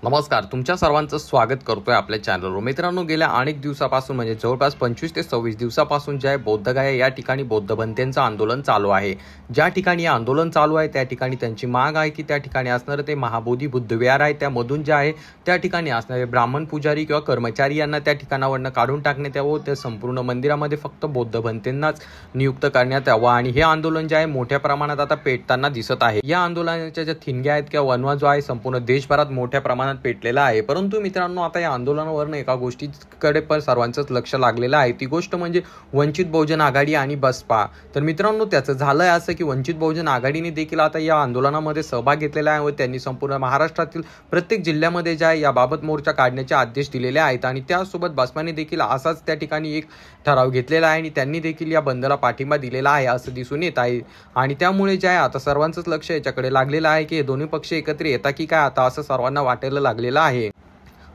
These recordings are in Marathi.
नमस्कार, तुमच्या सर्वांचं स्वागत करतोय आपल्या चॅनलवर। मित्रांनो, गेल्या अनेक दिवसापासून म्हणजे जवळपास 25 ते 26 दिवसापासून जे बौद्धगया या ठिकाणी बौद्धबंतेंचं आंदोलन चालू आहे। ज्या ठिकाणी आंदोलन चालू आहे त्या ठिकाणी त्यांची माग आहे की त्या ठिकाणी असणारे ते महाबोधी बुद्ध विहार आहे त्यामधून जे आहे त्या ठिकाणी असणारे ब्राह्मण पुजारी किंवा कर्मचारी यांना त्या ठिकाणावरून काढून टाकण्यात यावं, त्या संपूर्ण मंदिरामध्ये फक्त बौद्धबंतेंनाच नियुक्त करण्यात यावं आणि हे आंदोलन जे आहे मोठ्या प्रमाणात आता पेटताना दिसत आहे। या आंदोलनाच्या ज्या ठिणग्या आहेत किंवा वनवा जो आहे संपूर्ण देशभरात मोठ्या प्रमाणात पेटलेला आहे। परंतु मित्रांनो, आता या आंदोलनावरून एका गोष्टीकडे पण सर्वांचंच लक्ष लागलेलं आहे। ती गोष्ट म्हणजे वंचित बहुजन आघाडी आणि बसपा। तर मित्रांनो, त्याचं झालंय असं की वंचित बहुजन आघाडीने देखील आता या आंदोलनामध्ये सहभाग घेतलेला आहे व त्यांनी संपूर्ण महाराष्ट्रातील प्रत्येक जिल्ह्यामध्ये जे आहे याबाबत मोर्चा काढण्याचे आदेश दिलेले आहेत आणि त्यासोबत बसपाने देखील असाच त्या ठिकाणी एक ठराव घेतलेला आहे आणि त्यांनी देखील या बंदला पाठिंबा दिलेला आहे असं दिसून येत आहे। आणि त्यामुळे जे आहे आता सर्वांचंच लक्ष याच्याकडे लागलेलं आहे की हे दोन्ही पक्ष एकत्र येतात की काय आता असं सर्वांना वाटायला लागलेलं आहे।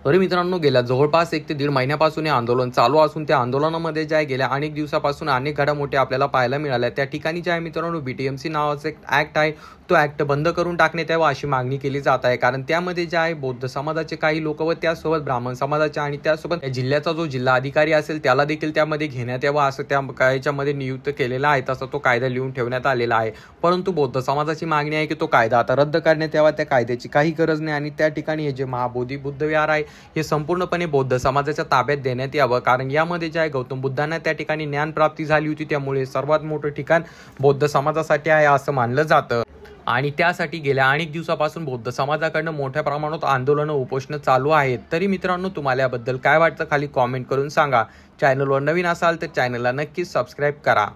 तरी मित्रांनो, गेल्या जवळपास 1 ते 1.5 महिन्यापासून हे आंदोलन चालू असून त्या आंदोलनामध्ये जे आहे गेल्या अनेक दिवसापासून अनेक घडामोडी आपल्याला पाहायला मिळाल्या। त्या ठिकाणी जे आहे मित्रांनो, BTMC नावाचा एक ऍक्ट आहे तो ऍक्ट बंद करून टाकण्यात यावा अशी मागणी केली जात आहे। कारण त्यामध्ये जे आहे बौद्ध समाजाचे काही लोक व त्यासोबत ब्राह्मण समाजाचे आणि त्यासोबत जिल्ह्याचा जो जिल्हा अधिकारी असेल त्याला देखील त्यामध्ये घेण्यात यावा असं त्या कायद्यामध्ये नियुक्त केलेला आहे, तसा तो कायदा लिहून ठेवण्यात आलेला आहे। परंतु बौद्ध समाजाची मागणी आहे की तो कायदा आता रद्द करण्यात यावा, त्या कायद्याची काही गरज नाही आणि त्या ठिकाणी हे जे महाबोधी बुद्ध विहार आहे हे संपूर्णपणे बौद्ध समाजाच्या ताब्यात देण्यात यावं। कारण यामध्ये जे आहे गौतम बुद्धांना त्या ठिकाणी ज्ञान प्राप्ती झाली होती, त्यामुळे सर्वात मोठं ठिकाण बौद्ध समाजासाठी आहे असं मानलं जातं आणि त्यासाठी गेल्या अनेक दिवसापासून बौद्ध समाजाकडनं मोठ्या प्रमाणात आंदोलनं उपोषणं चालू आहेत। तरी मित्रांनो, तुम्हाला याबद्दल काय वाटतं खाली कॉमेंट करून सांगा। चॅनलवर नवीन असाल तर चॅनलला नक्कीच सबस्क्राईब करा।